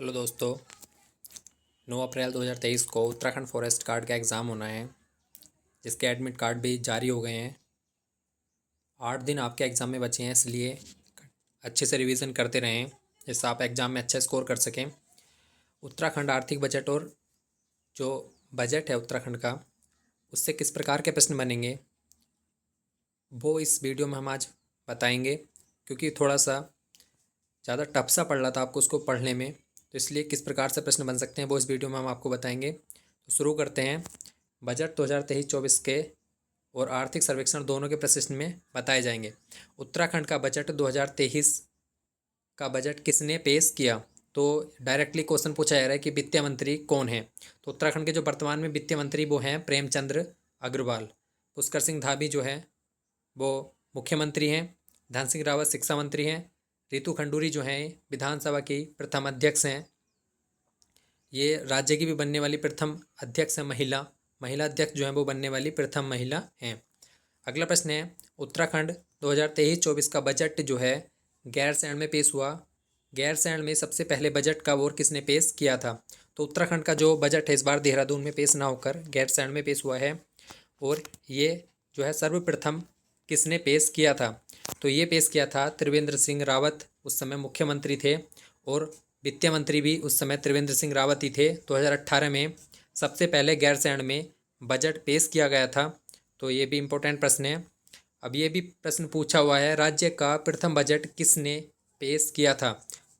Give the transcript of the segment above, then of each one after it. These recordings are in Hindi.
हेलो दोस्तों, 9 अप्रैल 2023 को उत्तराखंड फॉरेस्ट गार्ड का एग्ज़ाम होना है, जिसके एडमिट कार्ड भी जारी हो गए हैं। 8 दिन आपके एग्ज़ाम में बचे हैं, इसलिए अच्छे से रिवीजन करते रहें जिससे आप एग्ज़ाम में अच्छा स्कोर कर सकें। उत्तराखंड आर्थिक बजट और जो बजट है उत्तराखंड का, उससे किस प्रकार के प्रश्न बनेंगे वो इस वीडियो में हम आज बताएंगे, क्योंकि थोड़ा सा ज़्यादा टफ सा पड़ रहा था आपको उसको पढ़ने में, तो इसलिए किस प्रकार से प्रश्न बन सकते हैं वो इस वीडियो में हम आपको बताएंगे। तो शुरू करते हैं। बजट 2023-24 के और आर्थिक सर्वेक्षण दोनों के प्रश्न में बताए जाएंगे। उत्तराखंड का बजट 2023 का बजट किसने पेश किया? तो डायरेक्टली क्वेश्चन पूछा जा रहा है कि वित्त मंत्री कौन है। तो उत्तराखंड के जो वर्तमान में वित्त मंत्री वो हैं प्रेमचंद्र अग्रवाल। पुष्कर सिंह धामी जो है वो मुख्यमंत्री हैं। धन सिंह रावत शिक्षा मंत्री हैं। रितु खंडूरी जो हैं विधानसभा की प्रथम अध्यक्ष हैं। ये राज्य की भी बनने वाली प्रथम अध्यक्ष है। महिला अध्यक्ष जो है वो बनने वाली प्रथम महिला हैं। अगला प्रश्न है, उत्तराखंड 2023-24 का बजट जो है गैरसैंण में पेश हुआ। गैरसैंण में सबसे पहले बजट का वोट किसने पेश किया था? तो उत्तराखंड का जो बजट है इस बार देहरादून में पेश ना होकर गैरसैंण में पेश हुआ है। और ये जो है सर्वप्रथम किसने पेश किया था? तो ये पेश किया था त्रिवेंद्र सिंह रावत, उस समय मुख्यमंत्री थे, और वित्त मंत्री भी उस समय त्रिवेंद्र सिंह रावत ही थे। 2018 में सबसे पहले गैरसैंण में बजट पेश किया गया था। तो ये भी इम्पोर्टेंट प्रश्न है। अब ये भी प्रश्न पूछा हुआ है, राज्य का प्रथम बजट किसने पेश किया था?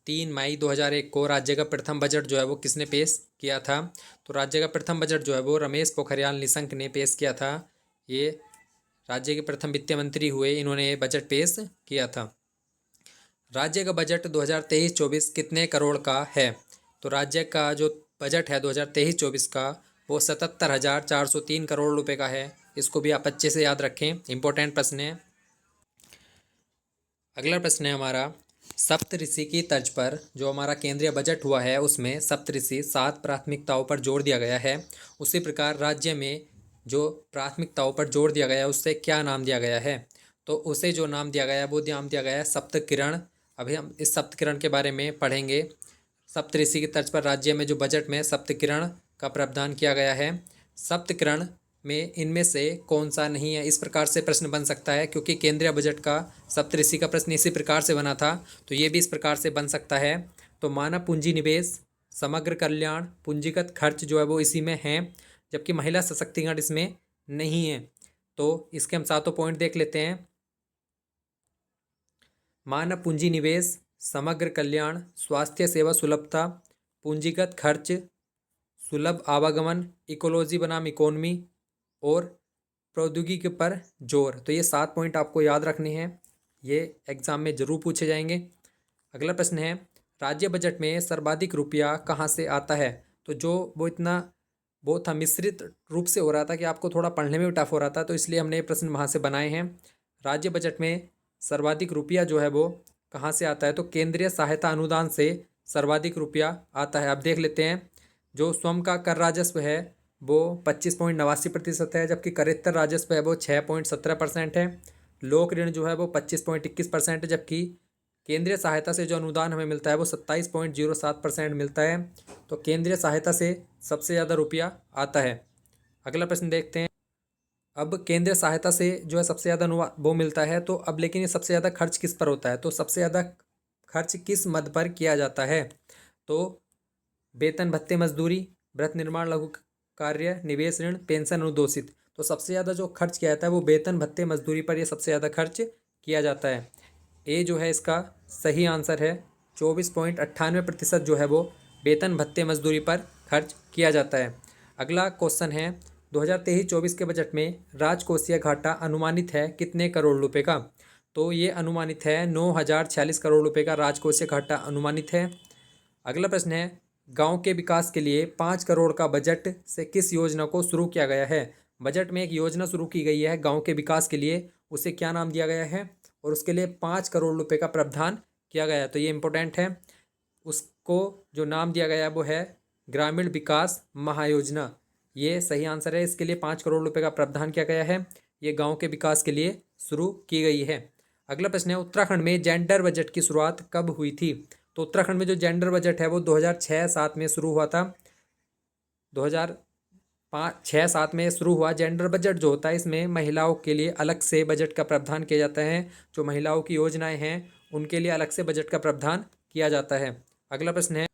3 मई 2001 को राज्य का प्रथम बजट जो है वो किसने पेश किया था? तो राज्य का प्रथम बजट जो है वो रमेश पोखरियाल निशंक ने पेश किया था। ये राज्य के प्रथम वित्त मंत्री हुए, इन्होंने ये बजट पेश किया था। राज्य का बजट 2023-24 कितने करोड़ का है? तो राज्य का जो बजट है 2023-24 का वो 77,403 करोड़ रुपए का है। इसको भी आप अच्छे से याद रखें, इंपॉर्टेंट प्रश्न है। अगला प्रश्न है हमारा, सप्तऋषि की तर्ज पर जो हमारा केंद्रीय बजट हुआ है उसमें सप्तऋषि 7 प्राथमिकताओं पर जोर दिया गया है। उसी प्रकार राज्य में जो प्राथमिकताओं पर जोर दिया गया है उससे क्या नाम दिया गया है? तो उसे जो नाम दिया गया है वो नाम दिया गया है सप्तकिरण। अभी हम इस सप्तकिरण के बारे में पढ़ेंगे। सप्तऋषि की तर्ज पर राज्य में जो बजट में सप्तकिरण का प्रावधान किया गया है। सप्तकिरण में इनमें से कौन सा नहीं है? इस प्रकार से प्रश्न बन सकता है, क्योंकि केंद्रीय बजट का सप्तऋषि का प्रश्न इसी प्रकार से बना था, तो ये भी इस प्रकार से बन सकता है। तो मानव पूंजी निवेश, समग्र कल्याण, पूंजीगत खर्च जो है वो इसी में है, जबकि महिला सशक्तिकरण इसमें नहीं है। तो इसके हम सातों पॉइंट देख लेते हैं। मानव पूंजी निवेश, समग्र कल्याण, स्वास्थ्य सेवा सुलभता, पूंजीगत खर्च, सुलभ आवागमन, इकोलॉजी बनाम इकोनॉमी, और प्रौद्योगिकी पर जोर। तो ये 7 पॉइंट आपको याद रखने हैं, ये एग्जाम में जरूर पूछे जाएंगे। अगला प्रश्न है, राज्य बजट में सर्वाधिक रुपया कहाँ से आता है? तो जो वो था मिश्रित रूप से हो रहा था कि आपको थोड़ा पढ़ने में भी टफ हो रहा था, तो इसलिए हमने ये प्रश्न वहाँ से बनाए हैं। राज्य बजट में सर्वाधिक रुपया जो है वो कहाँ से आता है? तो केंद्रीय सहायता अनुदान से सर्वाधिक रुपया आता है। अब देख लेते हैं। जो स्वयं का कर राजस्व है वो 25.89% है, जबकि करेत्तर राजस्व है वो 6.17% है। लोक ऋण जो है वो 25.21% है, जबकि केंद्रीय सहायता से जो अनुदान हमें मिलता है वो 27.07% मिलता है। तो केंद्रीय सहायता से सबसे ज़्यादा रुपया आता है। अगला प्रश्न देखते हैं। अब केंद्रीय सहायता से जो है सबसे ज़्यादा वो मिलता है, तो अब लेकिन ये सबसे ज़्यादा खर्च किस पर होता है? तो सबसे ज़्यादा खर्च किस मद पर किया जाता है? तो वेतन भत्ते मजदूरी, व्रत निर्माण लघु कार्य, निवेश ऋण, पेंशन अनुदोषित। तो सबसे ज़्यादा जो खर्च किया जाता है वो वेतन भत्ते मजदूरी पर, ये सबसे ज़्यादा खर्च किया जाता है। ए जो है इसका सही आंसर है। 24.98% जो है वो वेतन भत्ते मजदूरी पर खर्च किया जाता है। अगला क्वेश्चन है, 2023-24 के बजट में राजकोषीय घाटा अनुमानित है कितने करोड़ रुपए का? तो ये अनुमानित है 9,046 करोड़ रुपए का राजकोषीय घाटा अनुमानित है। अगला प्रश्न है, गांव के विकास के लिए 5 करोड़ का बजट से किस योजना को शुरू किया गया है? बजट में एक योजना शुरू की गई है गांव के विकास के लिए, उसे क्या नाम दिया गया है? और उसके लिए 5 करोड़ रुपए का प्रावधान किया गया है। तो ये इंपॉर्टेंट है। उसको जो नाम दिया गया है वो है ग्रामीण विकास महायोजना। ये सही आंसर है। इसके लिए 5 करोड़ रुपए का प्रावधान किया गया है। ये गाँव के विकास के लिए शुरू की गई है। अगला प्रश्न है, उत्तराखंड में जेंडर बजट की शुरुआत कब हुई थी? तो उत्तराखंड में जो जेंडर बजट है वो 2006-07 में शुरू हुआ था। 2005-06-07 में शुरू हुआ। जेंडर बजट जो होता है इसमें महिलाओं के लिए अलग से बजट का प्रावधान किया जाता है। जो महिलाओं की योजनाएं हैं उनके लिए अलग से बजट का प्रावधान किया जाता है। अगला प्रश्न है,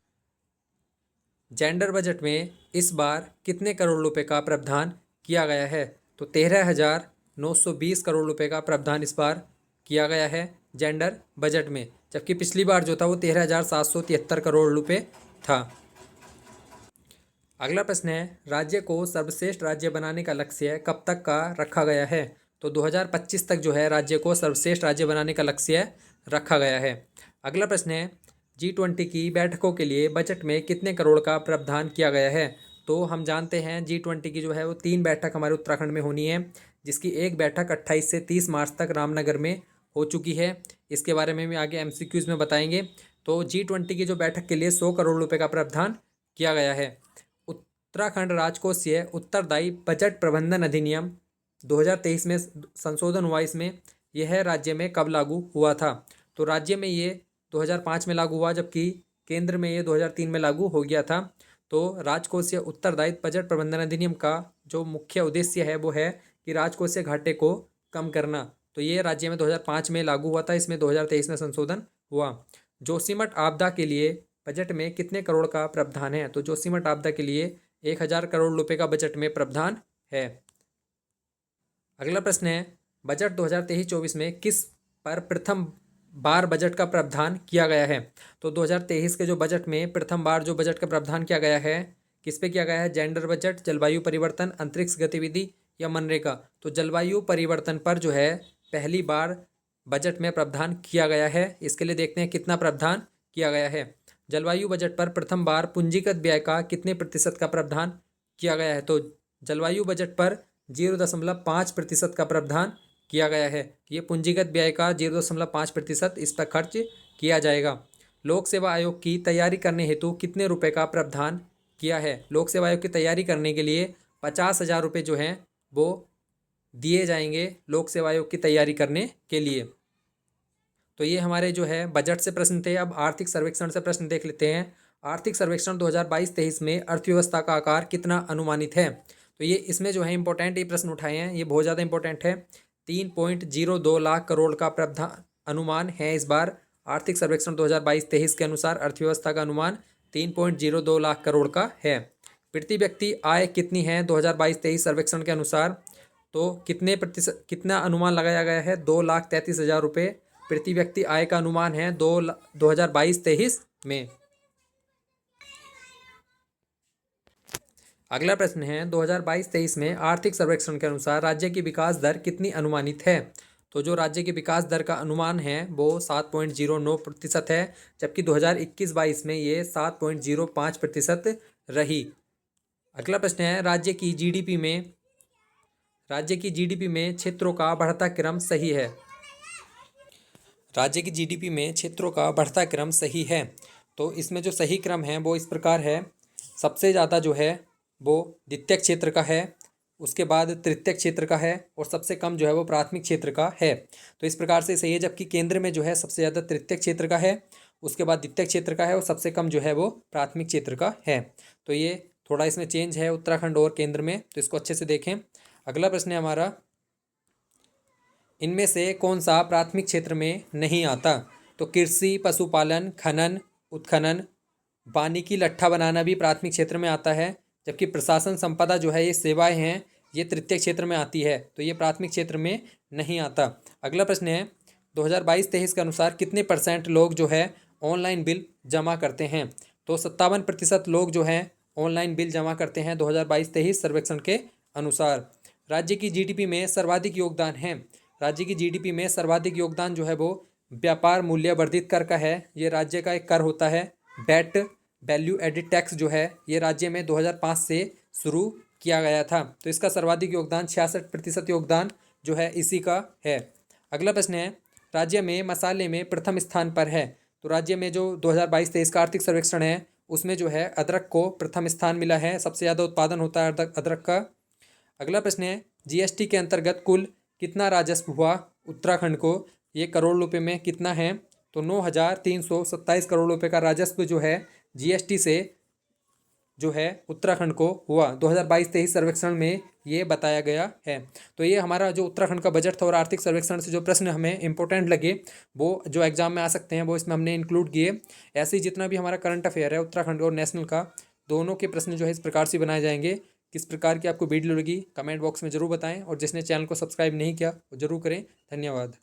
जेंडर बजट में इस बार कितने करोड़ रुपए का प्रावधान किया गया है? तो 13,920 करोड़ रुपए का प्रावधान इस बार किया गया है जेंडर बजट में, जबकि पिछली बार जो था वो 13,773 करोड़ रुपए था। अगला प्रश्न है, राज्य को सर्वश्रेष्ठ राज्य बनाने का लक्ष्य कब तक का रखा गया है? तो 2025 तक जो है राज्य को सर्वश्रेष्ठ राज्य बनाने का लक्ष्य रखा गया है। अगला प्रश्न है, G20 की बैठकों के लिए बजट में कितने करोड़ का प्रावधान किया गया है? तो हम जानते हैं G20 की जो है वो 3 बैठक हमारे उत्तराखंड में होनी है, जिसकी एक बैठक 28 से 30 मार्च तक रामनगर में हो चुकी है। इसके बारे में भी आगे MCQs में बताएंगे। तो G20 की जो बैठक के लिए 100 करोड़ रुपए का प्रावधान किया गया है। उत्तराखंड राजकोषीय उत्तरदायी बजट प्रबंधन अधिनियम 2023 में संशोधन हुआ। इसमें यह राज्य में कब लागू हुआ था? तो राज्य में ये 2005 में लागू हुआ, जबकि केंद्र में ये 2003 में लागू हो गया था। तो राजकोषीय उत्तरदायित्व बजट प्रबंधन अधिनियम का जो मुख्य उद्देश्य है वो है कि राजकोषीय घाटे को कम करना। तो ये राज्य में 2005 में लागू हुआ था, इसमें 2023 में संशोधन हुआ। जोशीमठ आपदा के लिए बजट में कितने करोड़ का प्रावधान है? तो जोशीमठ आपदा के लिए 1,000 करोड़ रुपए का बजट में प्रावधान है। अगला प्रश्न है, बजट 2023-24 में किस पर प्रथम बार बजट का प्रावधान किया गया है? तो 2023 के जो बजट में प्रथम बार जो बजट का प्रावधान किया गया है, किस पे किया गया है? जेंडर बजट, जलवायु परिवर्तन, अंतरिक्ष गतिविधि या मनरेगा? तो जलवायु परिवर्तन पर जो है पहली बार बजट में प्रावधान किया गया है। इसके लिए देखते हैं कितना प्रावधान किया गया है। जलवायु बजट पर प्रथम बार पूंजीगत व्यय का कितने प्रतिशत का प्रावधान किया गया है? तो जलवायु बजट पर 0.5% का प्रावधान किया गया है। ये पूंजीगत व्यय का 0.5% इस पर खर्च किया जाएगा। लोक सेवा आयोग की तैयारी करने हेतु कितने रुपए का प्रावधान किया है? लोक सेवा आयोग की तैयारी करने के लिए 50,000 रुपये जो हैं वो दिए जाएंगे लोक सेवा आयोग की तैयारी करने के लिए। तो ये हमारे जो है बजट से प्रश्न थे। अब आर्थिक सर्वेक्षण से प्रश्न देख लेते हैं। आर्थिक सर्वेक्षण 2022-23 में अर्थव्यवस्था का आकार कितना अनुमानित है? तो ये इसमें जो है इंपॉर्टेंट ये प्रश्न उठाए हैं, ये बहुत ज़्यादा इंपॉर्टेंट है। 3.02 लाख करोड़ का प्रावधान अनुमान है इस बार। आर्थिक सर्वेक्षण 2022-23 के अनुसार अर्थव्यवस्था का अनुमान 3.02 लाख करोड़ का है। प्रति व्यक्ति आय कितनी है 2022-23 सर्वेक्षण के अनुसार? तो कितना अनुमान लगाया गया है? 2,33,000 रुपये प्रति व्यक्ति आय का अनुमान है 2022-23 में। अगला प्रश्न है, 2022-23 में आर्थिक सर्वेक्षण के अनुसार राज्य की विकास दर कितनी अनुमानित है? तो जो राज्य की विकास दर का अनुमान है वो 7.09% है, जबकि 2021-22 में ये 7.05% रही। अगला प्रश्न है, राज्य की जीडीपी में क्षेत्रों का बढ़ता क्रम सही है? राज्य की जीडीपी में क्षेत्रों का बढ़ता क्रम सही है। तो इसमें जो सही क्रम है वो इस प्रकार है, सबसे ज़्यादा जो है वो द्वितीयक क्षेत्र का है, उसके बाद तृतीयक क्षेत्र का है और सबसे कम जो है वो प्राथमिक क्षेत्र का है। तो इस प्रकार से सही है, जबकि केंद्र में जो है सबसे ज़्यादा तृतीयक क्षेत्र का है, उसके बाद द्वितीयक क्षेत्र का है और सबसे कम जो है वो प्राथमिक क्षेत्र का है। तो ये थोड़ा इसमें चेंज है उत्तराखंड और केंद्र में, तो इसको अच्छे से देखें। अगला प्रश्न है हमारा, इनमें से कौन सा प्राथमिक क्षेत्र में नहीं आता? तो कृषि, पशुपालन, खनन, उत्खनन, वानिकी, लट्ठा बनाना भी प्राथमिक क्षेत्र में आता है, जबकि प्रशासन संपदा जो है ये सेवाएं हैं ये तृतीय क्षेत्र में आती है, तो ये प्राथमिक क्षेत्र में नहीं आता। अगला प्रश्न है, 2022-23 के अनुसार कितने % लोग जो है ऑनलाइन बिल जमा करते हैं? तो 57% लोग जो हैं ऑनलाइन बिल जमा करते हैं 2022-23 सर्वेक्षण के अनुसार। राज्य की जीडीपी में सर्वाधिक योगदान है, राज्य की जीडीपी में सर्वाधिक योगदान जो है वो व्यापार मूल्य वर्धित कर का है। ये राज्य का एक कर होता है। वैट, वैल्यू एडिड टैक्स जो है ये राज्य में 2005 से शुरू किया गया था, तो इसका सर्वाधिक योगदान 66% योगदान जो है इसी का है। अगला प्रश्न है, राज्य में मसाले में प्रथम स्थान पर है। तो राज्य में जो 2022-23 का आर्थिक सर्वेक्षण है उसमें जो है अदरक को प्रथम स्थान मिला है, सबसे ज़्यादा उत्पादन होता है अदरक का। अगला प्रश्न है, जीएसटी के अंतर्गत कुल कितना राजस्व हुआ उत्तराखंड को? ये करोड़ रुपए में कितना है? तो 9,327 करोड़ रुपए का राजस्व जो है जीएसटी से जो है उत्तराखंड को हुआ 2022-23 सर्वेक्षण में ये बताया गया है। तो ये हमारा जो उत्तराखंड का बजट था और आर्थिक सर्वेक्षण से जो प्रश्न हमें इंपॉर्टेंट लगे वो जो एग्जाम में आ सकते हैं वो इसमें हमने इंक्लूड किए। ऐसे ही जितना भी हमारा करंट अफेयर है उत्तराखंड और नेशनल का, दोनों के प्रश्न जो है इस प्रकार से बनाए जाएंगे। किस प्रकार की आपको वीडियो लगी कमेंट बॉक्स में ज़रूर बताएं, और जिसने चैनल को सब्सक्राइब नहीं किया वो ज़रूर करें। धन्यवाद।